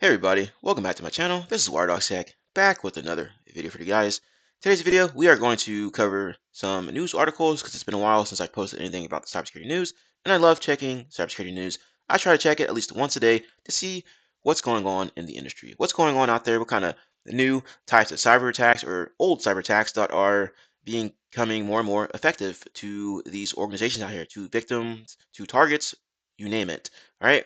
Hey everybody, welcome back to my channel. This is WireDogSec, back with another video for you guys. Today's video, we are going to cover some news articles because it's been a while since I posted anything about the cybersecurity news, and I love checking cybersecurity news. I try to check it at least once a day to see what's going on in the industry, what's going on out there, what kind of new types of cyber attacks or old cyber attacks that are becoming more and more effective to these organizations out here, to victims, to targets, you name it. All right.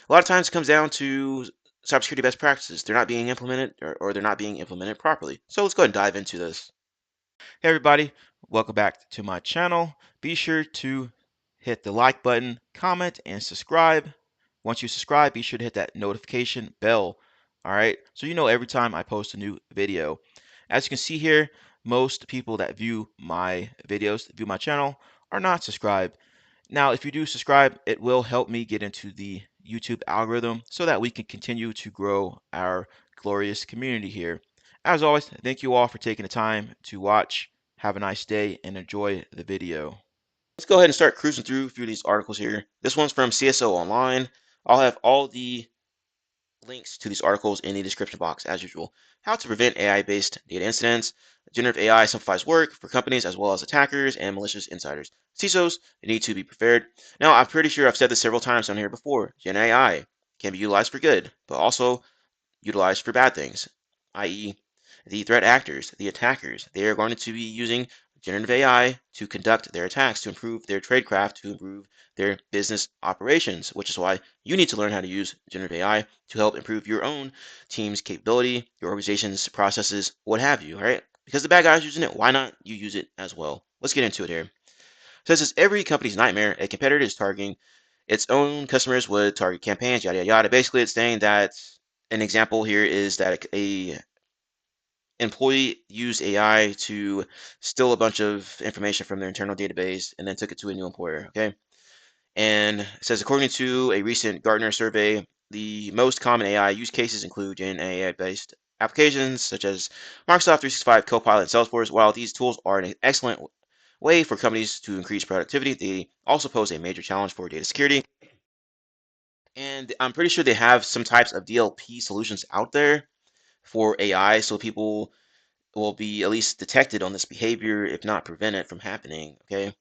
A lot of times it comes down to cybersecurity best practices. They're not being implemented or they're not being implemented properly. So let's go ahead and dive into this. Hey everybody, welcome back to my channel. Be sure to hit the like button, comment, and subscribe. Once you subscribe, be sure to hit that notification bell. All right, so you know every time I post a new video. As you can see here, most people that view my videos, view my channel, are not subscribed. Now, if you do subscribe, it will help me get into the YouTube algorithm so that we can continue to grow our glorious community here. As always, thank you all for taking the time to watch. Have a nice day and enjoy the video. Let's go ahead and start cruising through a few of these articles here. This one's from CSO Online. I'll have all the links to these articles in the description box as usual. How to prevent AI-based data incidents. Generative AI simplifies work for companies as well as attackers and malicious insiders. CISOs need to be prepared. Now, I'm pretty sure I've said this several times on here before. Gen AI can be utilized for good, but also utilized for bad things, i.e., the threat actors, the attackers. They are going to be using generative AI to conduct their attacks, to improve their tradecraft, to improve their business operations, which is why you need to learn how to use generative AI to help improve your own team's capability, your organization's processes, what have you, all right? Because the bad guys using it, why not you use it as well? Let's get into it here. So this is every company's nightmare. A competitor is targeting its own customers with target campaigns, yada, yada, yada. Basically, it's saying that an example here is that a employee used AI to steal a bunch of information from their internal database and then took it to a new employer. Okay. And it says, according to a recent Gartner survey, the most common AI use cases include Gen AI based applications such as Microsoft 365, Copilot, and Salesforce. While these tools are an excellent way for companies to increase productivity, they also pose a major challenge for data security. And I'm pretty sure they have some types of DLP solutions out there for AI so people will be at least detected on this behavior, if not prevent it from happening. Okay.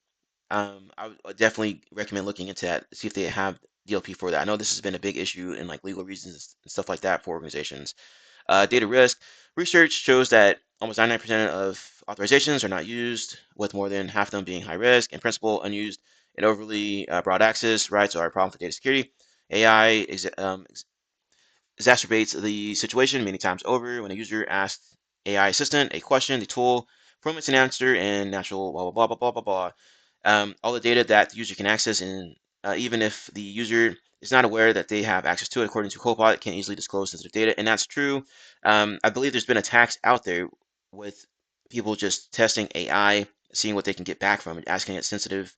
I would definitely recommend looking into that, see if they have DLP for that. I know this has been a big issue in like legal reasons and stuff like that for organizations. Data risk research shows that almost 99% of authorizations are not used, with more than half of them being high risk. In principle, unused and overly broad access rights are a problem for data security. AI exacerbates the situation many times over. When a user asks AI assistant a question, the tool formulates an answer in natural blah blah blah blah blah blah blah. All the data that the user can access, and even if the user is not aware that they have access to it, according to Copilot, can easily disclose sensitive data, and that's true. I believe there's been attacks out there with people just testing AI, seeing what they can get back from it, asking it sensitive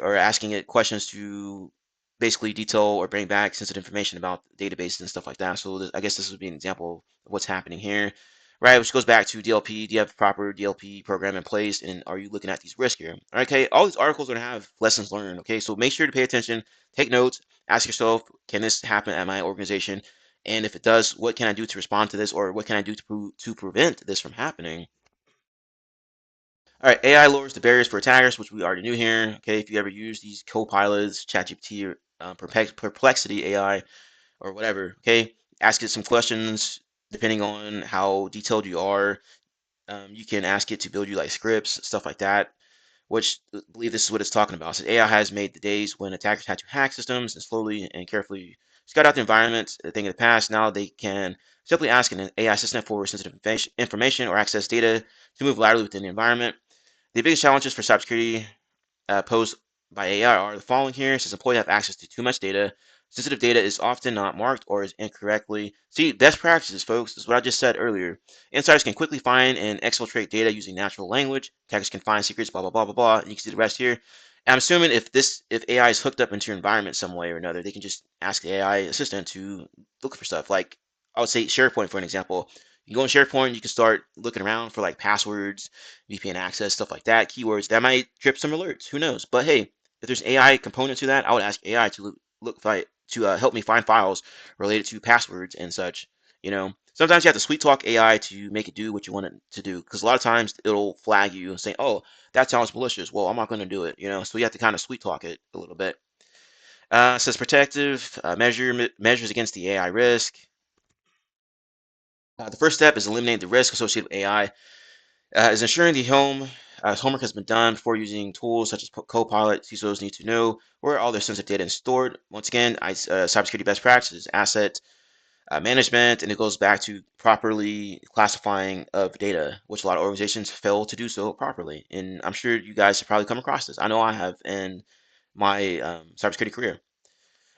or asking it questions to basically detail or bring back sensitive information about databases and stuff like that. So I guess this would be an example of what's happening here, right? Which goes back to DLP. Do you have a proper DLP program in place, and are you looking at these risks here? Okay, all these articles are gonna have lessons learned. Okay, so make sure to pay attention, take notes, ask yourself, can this happen at my organization? And if it does, what can I do to respond to this, or what can I do to prevent this from happening? All right, AI lowers the barriers for attackers, which we already knew here. Okay, if you ever use these co-pilots, ChatGPT, or Perplexity AI, or whatever, okay, ask it some questions depending on how detailed you are. You can ask it to build you like scripts, stuff like that, which I believe this is what it's talking about. So AI has made the days when attackers had to hack systems and slowly and carefully scout out the environment a thing of the past. Now they can simply ask an AI assistant for sensitive information or access data to move laterally within the environment. The biggest challenges for cybersecurity posed by AI are the following here. Since employees have access to too much data, sensitive data is often not marked or is incorrectly. See, best practices, folks, is what I just said earlier. Insiders can quickly find and exfiltrate data using natural language. Attackers can find secrets, blah, blah, blah, blah, blah. And you can see the rest here. And I'm assuming if AI is hooked up into your environment some way or another, they can just ask the AI assistant to look for stuff. Like, I would say SharePoint, for an example. You go in SharePoint, you can start looking around for like passwords, VPN access, stuff like that, keywords. That might trip some alerts. Who knows? But hey, if there's an AI component to that, I would ask AI to to help me find files related to passwords and such. Sometimes you have to sweet talk AI to make it do what you want it to do, because a lot of times it'll flag you and say, "Oh, that sounds malicious." Well, I'm not going to do it. So you have to kind of sweet talk it a little bit. It says protective measures against the AI risk. The first step is eliminating the risk associated with AI. Is ensuring the homework has been done before using tools such as Copilot. CISOs need to know where all their sensitive data is stored. Once again, cybersecurity best practices, asset management, and it goes back to properly classifying of data, which a lot of organizations fail to do so properly. And I'm sure you guys have probably come across this. I know I have in my cybersecurity career.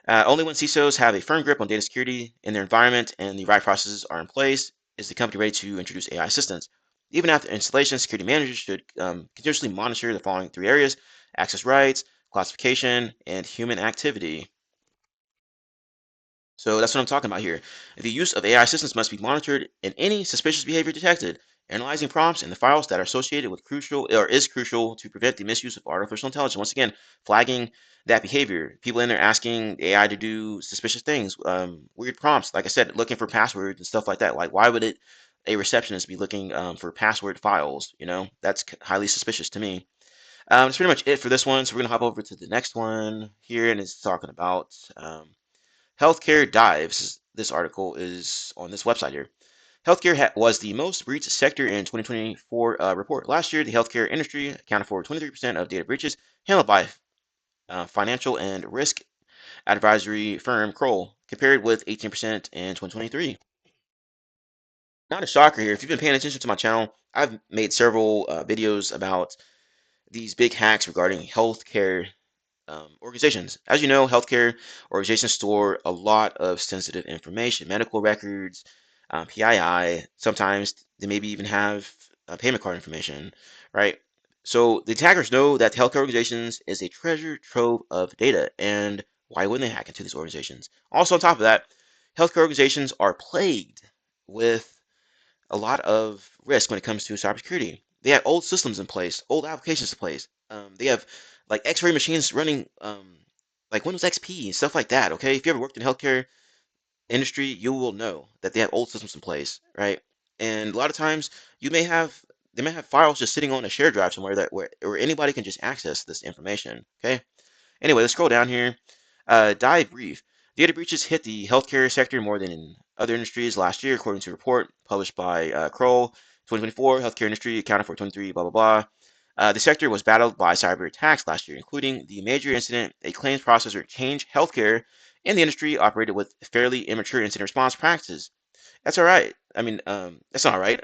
Only when CISOs have a firm grip on data security in their environment and the right processes are in place is the company ready to introduce AI assistance. Even after installation, security managers should continuously monitor the following three areas: access rights, classification, and human activity. So that's what I'm talking about here. The use of AI systems must be monitored and any suspicious behavior detected. Analyzing prompts and the files that are associated with crucial or is crucial to prevent the misuse of artificial intelligence. Once again, flagging that behavior. People in there asking AI to do suspicious things, weird prompts. Like I said, looking for passwords and stuff like that. Like, why would a receptionist be looking for password files? That's highly suspicious to me. That's pretty much it for this one. So we're gonna hop over to the next one here, and it's talking about Healthcare dives. This article is on this website here. Healthcare was the most breached sector in 2024 report. Last year, the healthcare industry accounted for 23% of data breaches handled by financial and risk advisory firm Kroll, compared with 18% in 2023. Not a shocker here. If you've been paying attention to my channel, I've made several videos about these big hacks regarding healthcare organizations. As you know, healthcare organizations store a lot of sensitive information, medical records, PII. Sometimes they maybe even have payment card information, right? So the attackers know that healthcare organizations is a treasure trove of data, and why wouldn't they hack into these organizations? Also, on top of that, healthcare organizations are plagued with a lot of risk when it comes to cybersecurity. They have old systems in place, old applications in place. They have like X-ray machines running like Windows XP and stuff like that. Okay, if you ever worked in the healthcare industry, you will know that they have old systems in place, right? And a lot of times, they may have files just sitting on a shared drive somewhere that where anybody can just access this information. Okay. Anyway, let's scroll down here. Dive brief. Data breaches hit the healthcare sector more than in other industries last year, according to a report published by Kroll. 2024, healthcare industry accounted for 23, blah, blah, blah. The sector was battled by cyber attacks last year, including the major incident a claims processor changed healthcare, and the industry operated with fairly immature incident response practices. That's all right. I mean, that's not all right.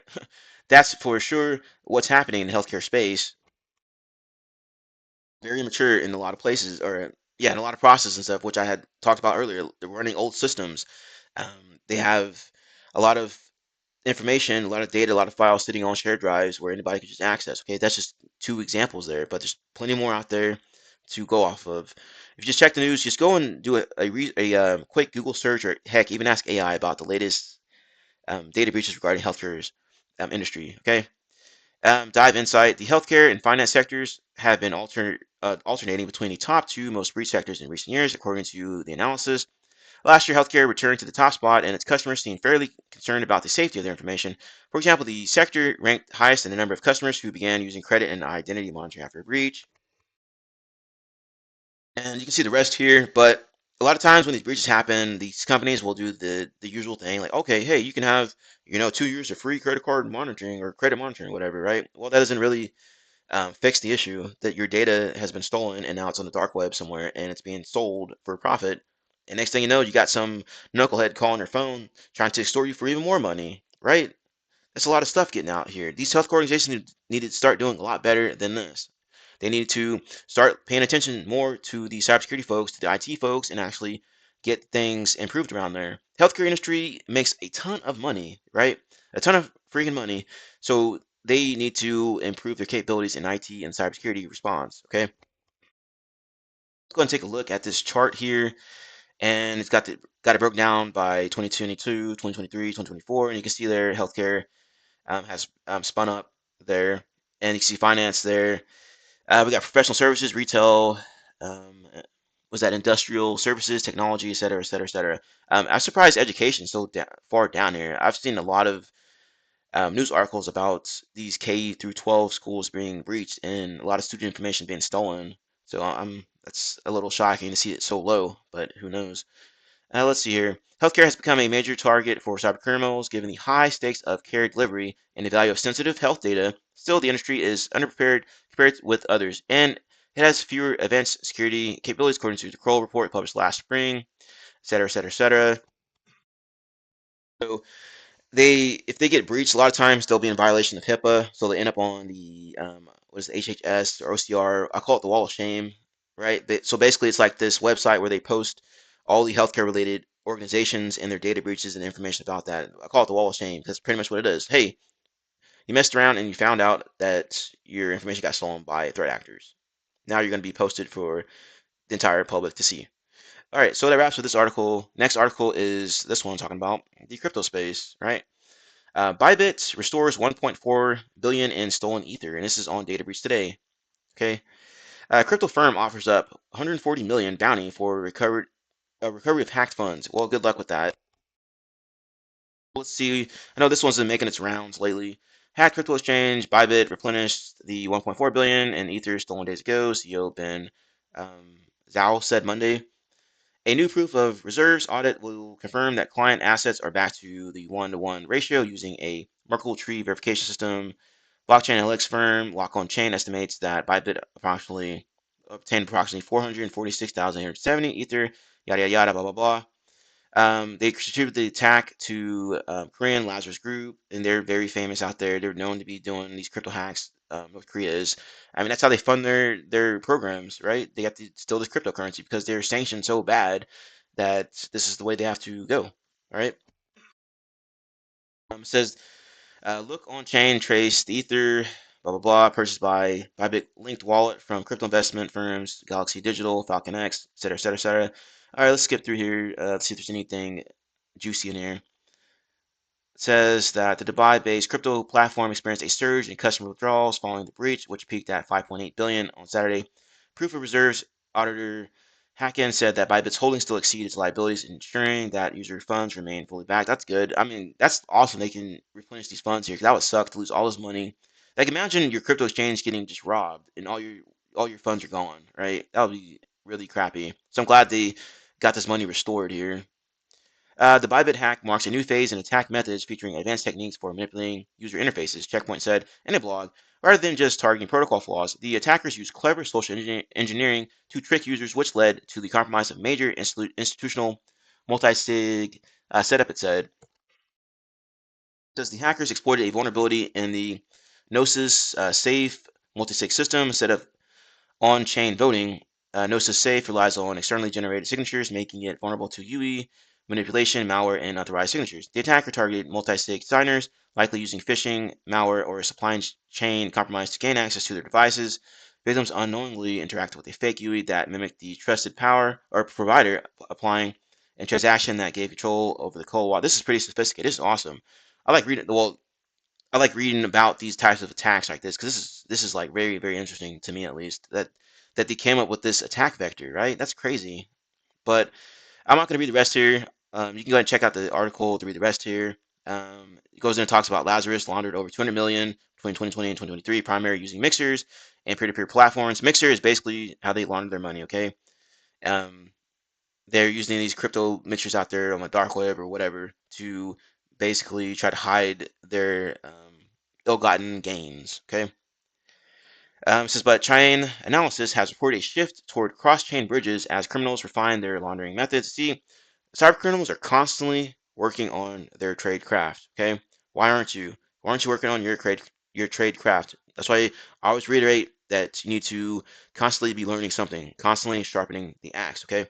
That's for sure what's happening in the healthcare space. Very immature in a lot of places, or yeah, in a lot of processes and stuff, which I had talked about earlier. They're running old systems. They have a lot of information, a lot of data, a lot of files sitting on shared drives where anybody can just access. Okay, that's just two examples there, but there's plenty more out there to go off of. If you just check the news, just go and do a quick Google search, or heck, even ask AI about the latest data breaches regarding healthcare's industry. Okay. Dive insight. The healthcare and finance sectors have been alternating between the top two most breached sectors in recent years, according to the analysis. Last year, healthcare returned to the top spot, and its customers seemed fairly concerned about the safety of their information. For example, the sector ranked highest in the number of customers who began using credit and identity monitoring after a breach. And you can see the rest here, but a lot of times when these breaches happen, these companies will do the usual thing, like, okay, hey, you can have 2 years of free credit card monitoring or credit monitoring, whatever, right? Well, that doesn't really fix the issue that your data has been stolen and now it's on the dark web somewhere and it's being sold for profit. And next thing you know, you got some knucklehead calling your phone trying to extort you for even more money, right? That's a lot of stuff getting out here. These health organizations needed to start doing a lot better than this. They needed to start paying attention more to the cybersecurity folks, to the IT folks, and actually get things improved around there. Healthcare industry makes a ton of money, right? A ton of freaking money. So they need to improve their capabilities in IT and cybersecurity response. Okay, let's go and take a look at this chart here, and it's got it broken down by 2022, 2023, 2024, and you can see there healthcare has spun up there, and you can see finance there. We got professional services, retail, um, was that industrial services, technology, et cetera, et cetera, et cetera. I'm surprised education is so far down here. I've seen a lot of news articles about these K through 12 schools being breached and a lot of student information being stolen. So that's a little shocking to see it so low, but who knows? Let's see here. Healthcare has become a major target for cybercriminals, given the high stakes of care delivery and the value of sensitive health data. Still, the industry is underprepared compared with others, and it has fewer advanced security capabilities, according to the Kroll report published last spring, et cetera, et cetera, et cetera. So if they get breached, a lot of times they'll be in violation of HIPAA, so they end up on the what is it, HHS or OCR? I call it the wall of shame, right? So basically, it's like this website where they post all the healthcare related organizations and their data breaches and information about that. I call it the wall of shame because that's pretty much what it is. Hey, you messed around and you found out that your information got stolen by threat actors. Now you're going to be posted for the entire public to see. All right, so that wraps with this article. Next article is this one talking about the crypto space, right? Bybit restores 1.4 billion in stolen ether, and this is on Data Breach Today. Okay, crypto firm offers up 140 million bounty for recovery of hacked funds. Well, good luck with that. Let's see. I know this one's been making its rounds lately. Hacked crypto exchange Bybit replenished the 1.4 billion in ether stolen days ago. CEO Ben Zhao said Monday. A new proof of reserves audit will confirm that client assets are back to the 1-to-1 ratio using a Merkle tree verification system. Blockchain analytics firm Lock On Chain estimates that Bybit obtained approximately 446,870 Ether, yada yada yada, blah blah blah. They attributed the attack to Korean Lazarus Group, and they're very famous out there. They're known to be doing these crypto hacks. North Korea is. I mean, that's how they fund their programs, right? They have to steal this cryptocurrency because they're sanctioned so bad that this is the way they have to go. All right. It says look on chain, trace the Ether, blah blah blah, purchased by Bybit linked wallet from crypto investment firms, Galaxy Digital, Falcon X, etc., etc., etc. All right, let's skip through here. Let's see if there's anything juicy in here. Says that the Dubai-based crypto platform experienced a surge in customer withdrawals following the breach, which peaked at 5.8 billion on Saturday. Proof of reserves auditor Hacken said that Bybit's holdings still exceed its liabilities, ensuring that user funds remain fully backed. That's good. I mean, that's awesome. They can replenish these funds here because that would suck to lose all this money. Like, imagine your crypto exchange getting just robbed and all your funds are gone, right? That would be really crappy. So I'm glad they got this money restored here. The Bybit hack marks a new phase in attack methods featuring advanced techniques for manipulating user interfaces, Checkpoint said in a blog. Rather than just targeting protocol flaws, the attackers used clever social engineering to trick users, which led to the compromise of major institutional multi-sig setup, it said. Says the hackers exploited a vulnerability in the Gnosis safe multi-sig system instead of on-chain voting. Gnosis Safe relies on externally generated signatures, making it vulnerable to UE, manipulation, malware, and unauthorized signatures. The attacker targeted multi-sig signers, likely using phishing, malware, or a supply chain compromise to gain access to their devices. Victims unknowingly interacted with a fake UE that mimicked the trusted power or provider, applying a transaction that gave control over the cold wallet. This is pretty sophisticated. This is awesome. I like reading. Well, I like reading about these types of attacks like this because this is like very very interesting to me at least that they came up with this attack vector, right? That's crazy. But I'm not going to read the rest here. You can go ahead and check out the article to read the rest here. It goes in and talks about Lazarus laundered over 200 million between 2020 and 2023, primarily using mixers and peer-to-peer platforms. Mixer is basically how they launder their money. Okay, um, they're using these crypto mixers out there on the dark web or whatever to basically try to hide their ill-gotten gains. Okay. It says, but chain analysis has reported a shift toward cross-chain bridges as criminals refine their laundering methods. See, cyber criminals are constantly working on their trade craft. Okay, why aren't you? Why aren't you working on your trade craft? That's why I always reiterate that you need to constantly be learning something, constantly sharpening the axe. Okay.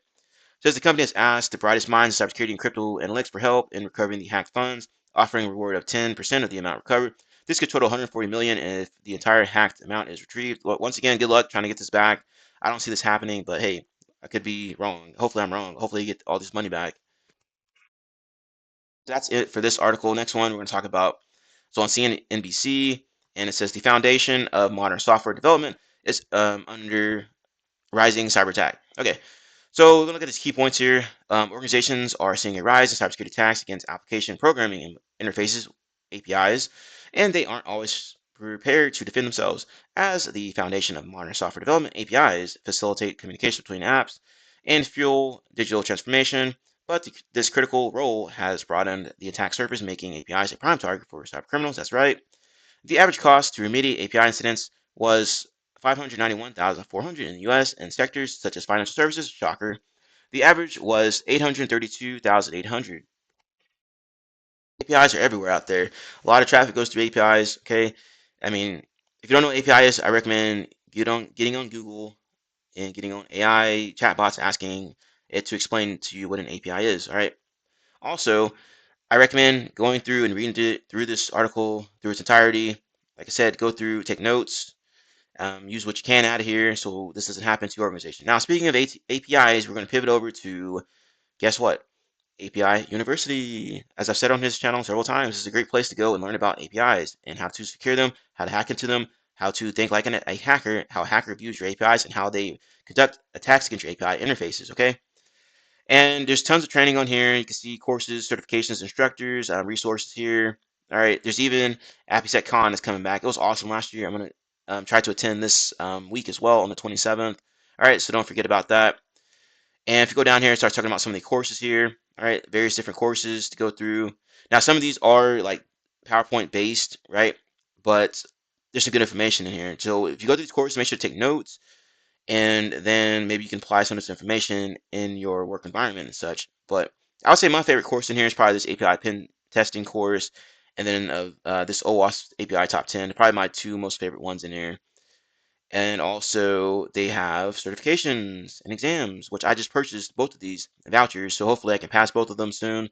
Says the company has asked the brightest minds in cybersecurity and crypto analytics for help in recovering the hacked funds, offering a reward of 10% of the amount recovered. This could total 140 million if the entire hacked amount is retrieved. Well, once again, good luck trying to get this back. I don't see this happening, but hey, I could be wrong. Hopefully, I'm wrong. Hopefully, you get all this money back. That's it for this article. Next one, we're going to talk about so on CNBC, and it says the foundation of modern software development is under rising cyber attack. Okay, So we're going to look at these key points here. Organizations are seeing a rise in cybersecurity attacks against application programming interfaces, APIs, and they aren't always prepared to defend themselves. As the foundation of modern software development, APIs facilitate communication between apps and fuel digital transformation. But this critical role has broadened the attack surface, making APIs a prime target for cybercriminals. That's right. The average cost to remediate API incidents was 591,400 in the US, and sectors such as financial services, shocker, the average was 832,800. APIs are everywhere out there. A lot of traffic goes through APIs, okay? I mean, if you don't know what API is, I recommend getting on Google and getting on AI chatbots asking it to explain to you what an API is, all right? Also, I recommend going through and reading through this article through its entirety. Like I said, go through, take notes, use what you can out of here so this doesn't happen to your organization. Now, speaking of APIs, we're going to pivot over to, guess what? API University. As I've said on his channel several times, this is a great place to go and learn about APIs and how to secure them, how to hack into them, how to think like a hacker, how a hacker views your APIs, and how they conduct attacks against your API interfaces, okay? And there's tons of training on here. You can see courses, certifications, instructors, resources here. All right, there's even APIsec Con is coming back. It was awesome last year. I'm going to try to attend this week as well on the 27th. All right, so don't forget about that. And if you go down here and start talking about some of the courses here, all right, various different courses to go through. Now, some of these are like PowerPoint based, right? But there's some good information in here. So if you go through these courses, make sure to take notes, and then maybe you can apply some of this information in your work environment and such. But I would say my favorite course in here is probably this API pen testing course, and then this OWASP API top 10. Probably my two most favorite ones in here. And also they have certifications and exams, which I just purchased both of these vouchers, so hopefully I can pass both of them soon.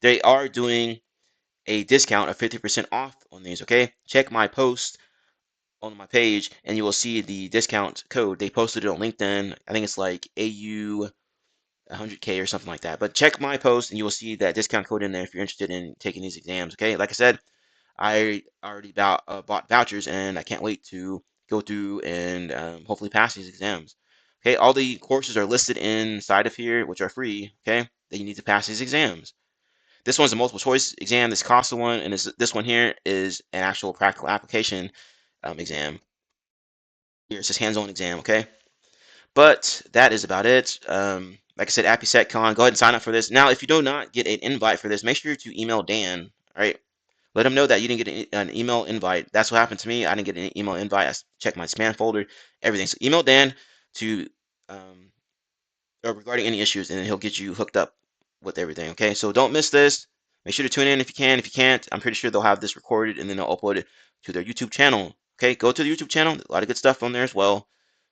They are doing a discount of 50% off on these, okay? Check my post on my page and you will see the discount code. They posted it on LinkedIn. I think it's like AU 100K or something like that. But check my post and you will see that discount code in there if you're interested in taking these exams, okay? Like I said, I already bought vouchers and I can't wait to go through and hopefully pass these exams. Okay, all the courses are listed inside of here, which are free, okay, that you need to pass these exams. This one's a multiple choice exam, this costs one, and this one here is an actual practical application exam. Here, it says hands-on exam, okay? But that is about it. Like I said, APIsecCon, go ahead and sign up for this. Now, if you do not get an invite for this, make sure to email Dan, all right? Let him know that you didn't get an email invite. That's what happened to me. I didn't get an email invite. I checked my spam folder, everything. So email Dan to regarding any issues, and then he'll get you hooked up with everything. Okay, so don't miss this. Make sure to tune in if you can. If you can't, I'm pretty sure they'll have this recorded and then they'll upload it to their YouTube channel. Okay, go to the YouTube channel. A lot of good stuff on there as well.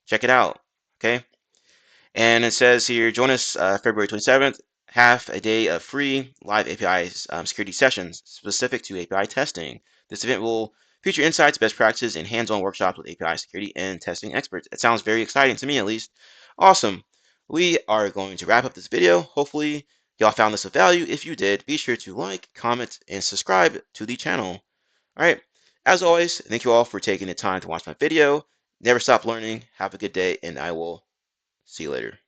Check it out. Okay. And it says here, join us February 27th, half a day of free live API security sessions specific to API testing. This event will feature insights, best practices, and hands-on workshops with API security and testing experts. It sounds very exciting to me, at least. Awesome. We are going to wrap up this video. Hopefully, y'all found this of value. If you did, be sure to like, comment, and subscribe to the channel. All right. As always, thank you all for taking the time to watch my video. Never stop learning. Have a good day, and I will see you later.